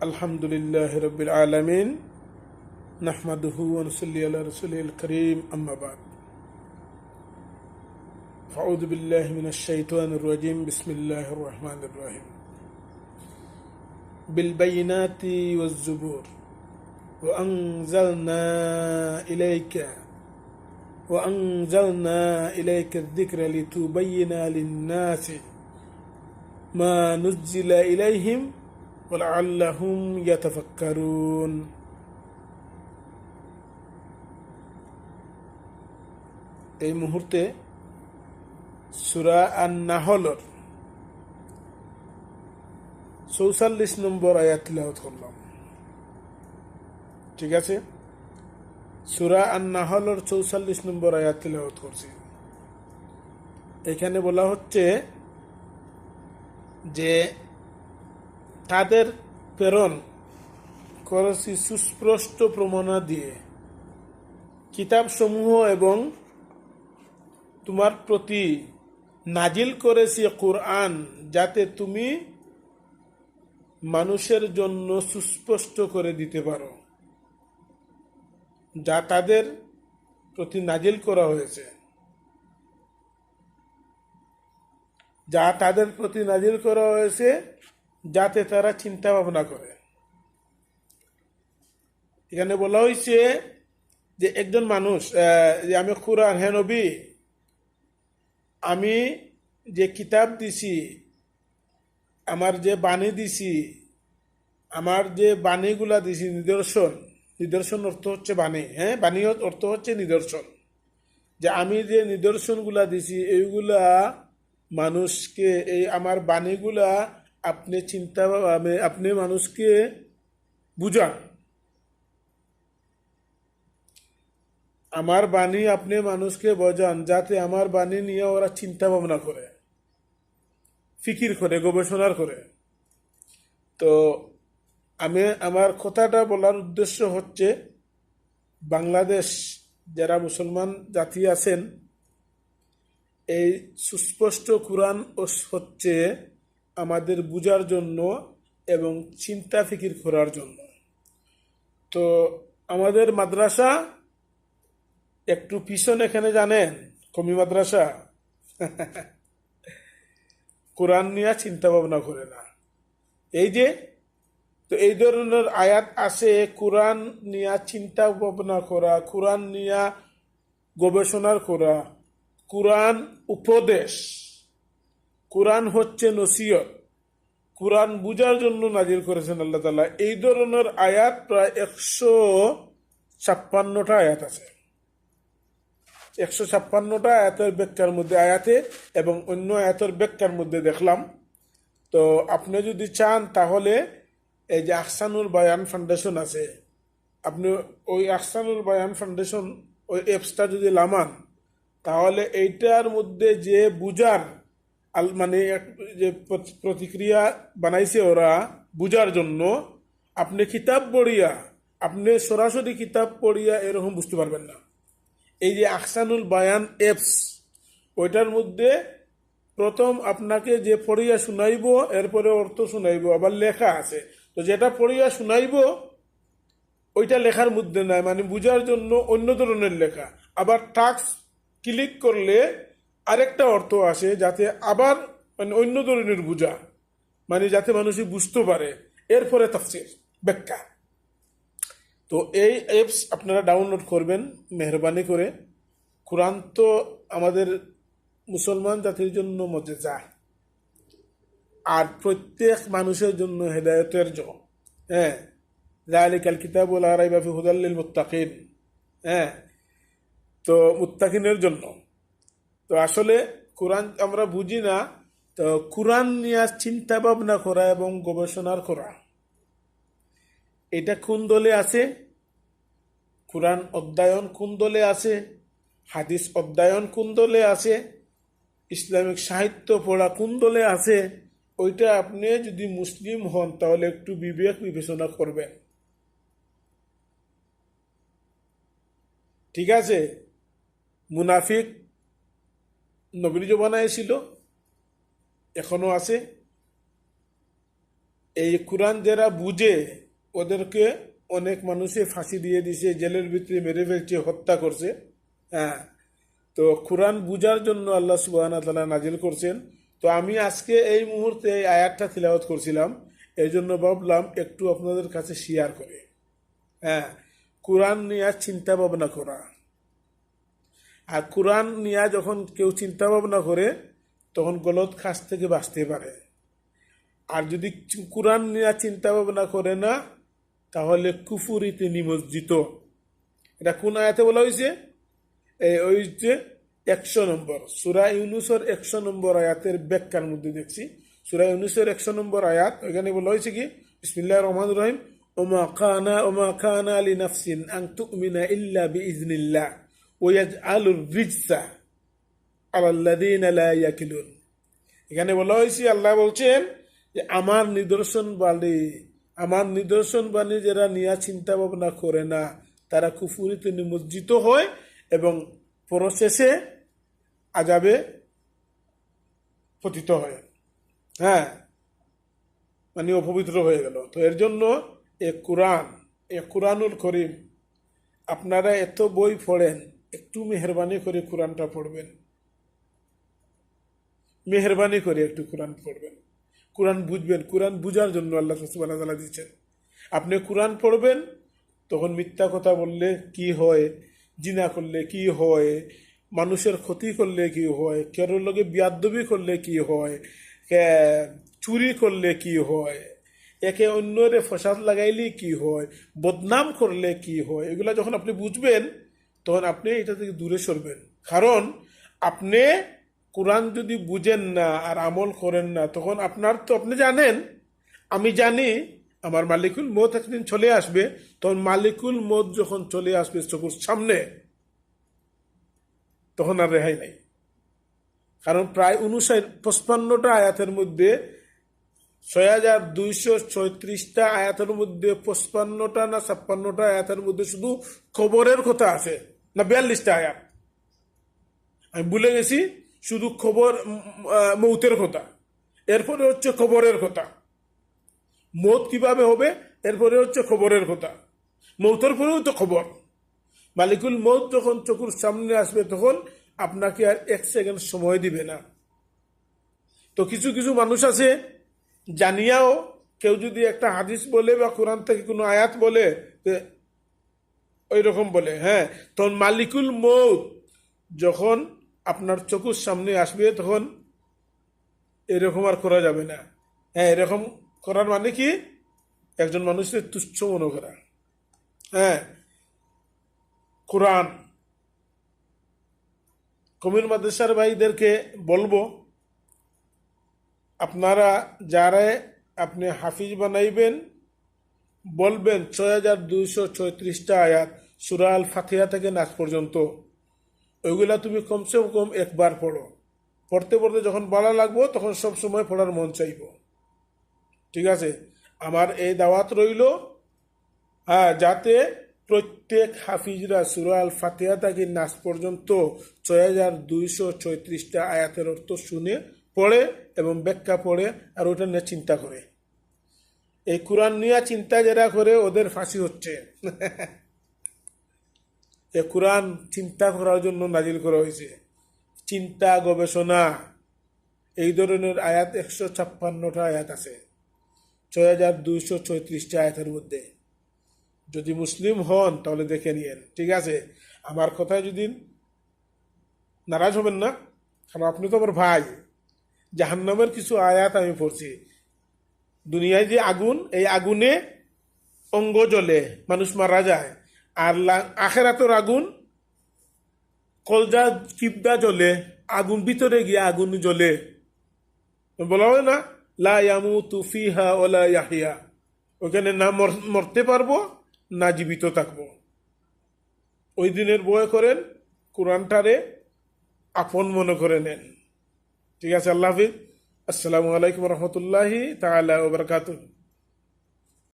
আলহামদুলিল্লাহ রবিল আলমিন নাহমাদুহু ওয়া নুসাল্লি আলা রাসূলিল কারীম আম্মা বা'দ ফাউযু বিল্লাহি মিনাশ শাইতানির রাজীম বিসমিল্লাহির রহমানির রহিম বিল বাইনাতি ওয়াজ জুবুর ওয়া আনজালনা ইলাইকা আয-যিকরা লিতুবাইয়িনা লিন-নাসি মা নুজ্জিলা ইলাইহিম ওয়ালাআল্লাহুম ইয়াতাফাক্কারুন। এই মুহূর্তে সূরা আন-নাহলের ৪৪ নম্বর আয়াত তিলাওয়াত করলাম। ঠিক আছে, সূরা আন-নাহলের ৪৪ নম্বর আয়াত তিলাওয়াত করছি। এখানে বলা হচ্ছে যে তাদের প্রেরণ করেছি সুস্পষ্ট প্রমাণ দিয়ে কিতাব সমূহ এবং তোমার প্রতি নাজিল করেছি কুরআন, যাতে তুমি মানুষের জন্য সুস্পষ্ট করে দিতে পারো, যা তাদের প্রতি নাজিল করা হয়েছে, যাতে তারা চিন্তা ভাবনা করে। এখানে বলা হয়েছে যে একজন মানুষ যে আমি কুরআন, হে নবী, আমি যে কিতাব দিছি, আমার যে বাণী দিছি, আমার যে বাণীগুলা দিছি, নিদর্শন অর্থ হচ্ছে বাণী, বাণী অর্থ হচ্ছে নিদর্শন, যে আমি যে নিদর্শনগুলা দিছি এইগুলা মানুষকে, এই আমার বাণীগুলা আপনি মানুষকে বুঝান, আমার বাণী আপনি মানুষকে বোঝান, যাতে আমার বাণী নিয়ে ওরা চিন্তা ভাবনা করে, ফিকির করে, গবেষণা করে। তো আমার কথাটা বলার উদ্দেশ্য হচ্ছে, বাংলাদেশ যারা মুসলমান জাতি আছেন, এই সুস্পষ্ট কুরআন হচ্ছে আমাদের বুঝার জন্য এবং চিন্তা ফিকির করার জন্য। তো আমাদের মাদ্রাসা একটু পিছন, এখানে জানেন কমি মাদ্রাসা কোরআন নিয়ে চিন্তা ভাবনা করে না। এই ধরনের আয়াত আছে, কোরআন নিয়ে চিন্তা ভাবনা করা, কোরআন নিয়ে গবেষণা করা, কোরআন উপদেশ, কোরআন হচ্ছে নসিহত, কোরআন বুঝার জন্য নাজিল করেছেন আল্লাহ তাআলা। এই ধরনের আয়াত প্রায় ১৫৬টা আয়াত আছে। ১৫৬টা আয়াতের ব্যাখ্যার মধ্যে এবং অন্য আয়াতের ব্যাখ্যার মধ্যে দেখলাম। তো আপনি যদি চান তাহলে এই যে আহসানুল বায়ান ফাউন্ডেশন আছে, আপনি ওই আহসানুল বায়ান ফাউন্ডেশন ওই অ্যাপসটা যদি নামান, তাহলে এইটার মধ্যে যে বুঝার মানে যে প্রতিক্রিয়া বানাইছে ওরা বুঝার জন্য, আপনি কিতাব পড়িয়া, আপনি সরাসরি কিতাব পড়িয়া এরকম বুঝতে পারবেন না। এই যে আহসানুল বায়ান অ্যাপস, ওইটার মধ্যে প্রথম আপনাকে যে পড়িয়া শুনাইব, এরপরে অর্থ শুনাইব, আবার লেখা আছে। তো যেটা পড়িয়া শুনাইব ওইটা লেখার মধ্যে নাই, মানে বুঝার জন্য অন্য ধরনের লেখা। আবার টাক্স ক্লিক করলে আরেকটা অর্থ আসে, যাতে আবার মানে অন্য ধরনের বুঝা, মানে যাতে মানুষই বুঝতে পারে, এরপরে তাফসীর ব্যাখ্যা। তো এই অ্যাপস আপনারা ডাউনলোড করবেন মেহরবানি করে। কোরআন তো আমাদের মুসলমান জাতির জন্য মুজিজা, আর প্রত্যেক মানুষের জন্য হেদায়েতের জন্য। যালিকাল কিতাবু লা রাইবা ফিহি হুদাল লিল মুত্তাকিন। তো মুত্তাকিনের জন্য। তো আসলে কোরআন আমরা বুঝি না, তো কোরআন নিয়ে চিন্তা ভাবনা করা এবং গবেষণা করা, এটা কোন দলে আছে? কোরআন অধ্যয়ন কোন দলে আছে? হাদিস অধ্যয়ন কোন দলে আছে? ইসলামিক সাহিত্য পড়া কোন দলে আছে? ওইটা আপনি যদি মুসলিম হন তাহলে একটু বিবেক বিবেচনা করবেন। ঠিক আছে, মুনাফিক নবীর জমানায় ছিল, এখনো আছে। এই কোরআন যারা বুঝে ওদেরকে অনেক মানুষে ফাঁসি দিয়ে দিছে, জেলের ভিতরে মেরে ফেলছে, হত্যা করছে। হ্যাঁ, তো কোরআন বুঝার জন্য আল্লাহ সুবহানাহু ওয়া তাআলা নাজিল করছেন। তো আমি আজকে এই মুহূর্তে এই আয়াতটা তিলাওয়াত করছিলাম, এই জন্য ভাবলাম একটু আপনাদের কাছে শেয়ার করে। হ্যাঁ, কোরআন নিয়ে চিন্তা ভাবনা করা, আর কোরআন নিয়ে যখন কেউ চিন্তা ভাবনা করে তখন গলত কাজ থেকে বাঁচতে পারে। আর যদি কোরআন নিয়ে চিন্তা ভাবনা করে না তাহলে কুফুরিতে নিমজ্জিত। এটা কোন আয়াতে বলা হয়েছে? ওই যে 100 নম্বর সূরা ইউনূসের 100 নম্বর আয়াতের ব্যাখ্যার মধ্যে দেখছি। সূরা ইউনূসের 100 নম্বর আয়াত, ওইখানে বলা হয়েছে কি, বিসমিল্লাহির রহমানির রহিম, ওমা কানা লিনাফসিন আন তুমিনা ইল্লা বিইজনিল্লাহ ওয়া ইয়াজআলুর রিজসা আলাল্লাযিনা লা ইয়াকিলুন। এখানে বলা হয়েছে, আল্লাহ বলছেন যে আমার নিদর্শন বাণী যারা নিয়ে চিন্তা ভাবনা করে না তারা কুফুরিতে নিমজ্জিত হয় এবং পরশেষে আযাবে পতিত হয়। হ্যাঁ, মানে অপবিত্র হয়ে গেল। তো এর জন্য কোরআনুল করিম, আপনারা এত বই পড়েন, একটু মেহরবানি করে কোরআনটা পড়বেন, মেহরবানি করে একটু কোরআন পড়বেন, কোরআন বুঝবেন। কোরআন বুঝার জন্য আল্লাহ সুবহানাহু ওয়া তাআলা দিচ্ছেন। আপনি কোরআন পড়বেন, তখন মিথ্যা কথা বললে কি হয়, জিনা করলে কি হয়, মানুষের ক্ষতি করলে কি হয়, কারোর লগে বিয়াদবি করলে কি হয়, চুরি করলে কি হয়, একে অন্যরে ফসাদ লাগাইলে কি হয়, বদনাম করলে কি হয়, এগুলা যখন আপনি বুঝবেন তখন আপনি এটা থেকে দূরে সরবেন। কারণ আপনি কোরআন যদি বুঝেন না আর আমল করেন না, তখন আপনি জানেন, আমি জানি আমার মালিকুল মৌত একদিন চলে আসবে। তখন মালিকুল মৌত যখন চলে আসবে চোখের সামনে, তখন আর রেহাই নাই। কারণ প্রায় 55টা আয়াতের মধ্যে 6236টা আয়াতের মধ্যে 55টা না 56টা আয়াতের মধ্যে শুধু খবরের কথা আছে, না 42টা আয়াত আমি ভুলে গেছি, শুধু খবর মৌতের কথা। এরপরে হচ্ছে খবরের কথা, মৌত কিভাবে হবে, এরপরে হচ্ছে খবরের কথা। মৌতের পরেও তো খবর। মালিকুল মৌত যখন চোখের সামনে আসবে তখন আপনাকে আর 1 সেকেন্ড সময় দিবে না। তো কিছু কিছু মানুষ আছে জানিয়াও কেউ যদি একটা হাদিস বলে বা কোরআন থেকে কোনো আয়াত বলে ওই রকম বলে, হ্যাঁ, তখন মালিকুল মৌত যখন আপনার চোখের সামনে আসবে তখন এরকম আর করা যাবে না। হ্যাঁ, এরকম করার মানে কি, একজন মানুষের তুচ্ছ মনে করা। হ্যাঁ, কোরআন কমির মাদ্রাসার ভাইদেরকে বলবো, আপনারা যারা আপনি হাফিজ বানাইবেন, বলবেন 6236টা আয়াত সূরা আল ফাতিহা থেকে নাস পর্যন্ত, ওইগুলা তুমি কমসে কম একবার পড়ো। পড়তে পড়তে যখন ভালো লাগবো তখন সব সময় পড়ার মন চাইব। ঠিক আছে, আমার এই দাওয়াত রইল, হ্যাঁ, যাতে প্রত্যেক হাফিজরা সূরা আল ফাতিহা থেকে নাস পর্যন্ত 6236টা আয়াতের অর্থ শুনে পড়ে এবং ব্যাখ্যা পড়ে আর ওটা নিয়ে চিন্তা করে। এই কোরআন নিয়ে চিন্তা যারা করে ওদের ফাঁসি হচ্ছে। এ কোরআন চিন্তা করার জন্য নাজিল করা হয়েছে, চিন্তা গবেষণা। এই ধরনের আয়াত 156টা আয়াত আছে 6236টা আয়াতের মধ্যে। যদি মুসলিম হন তাহলে দেখে নিয়েন। ঠিক আছে, আমার কথায় যদি নারাজ হবেন না, কারণ আপনি তো আমার ভাই। জাহান্নামের কিছু আয়াত আমি পড়ছি। দুনিয়ায় যে আগুন, এই আগুনে অঙ্গ জ্বলে, মানুষ মারা যায়। আর আখেরাতের আগুন কলজা চিপদা জ্বলে, আগুন ভিতরে গিয়ে আগুন জ্বলে। বলা হয় না, লা ইয়ামুতু ফিহা ওয়ালা ইয়াহইয়া, ওখানে না মরতে পারবো না জীবিত থাকবো। ওই দিনের ভয় করেন, কোরআনটারে আপন মনে করে নেন। ঠিক আছে, আল্লাহ হাফিজ। আসসালামু আলাইকুম রহমতুল্লাহি তাআলা ওয়া বারাকাতুহু।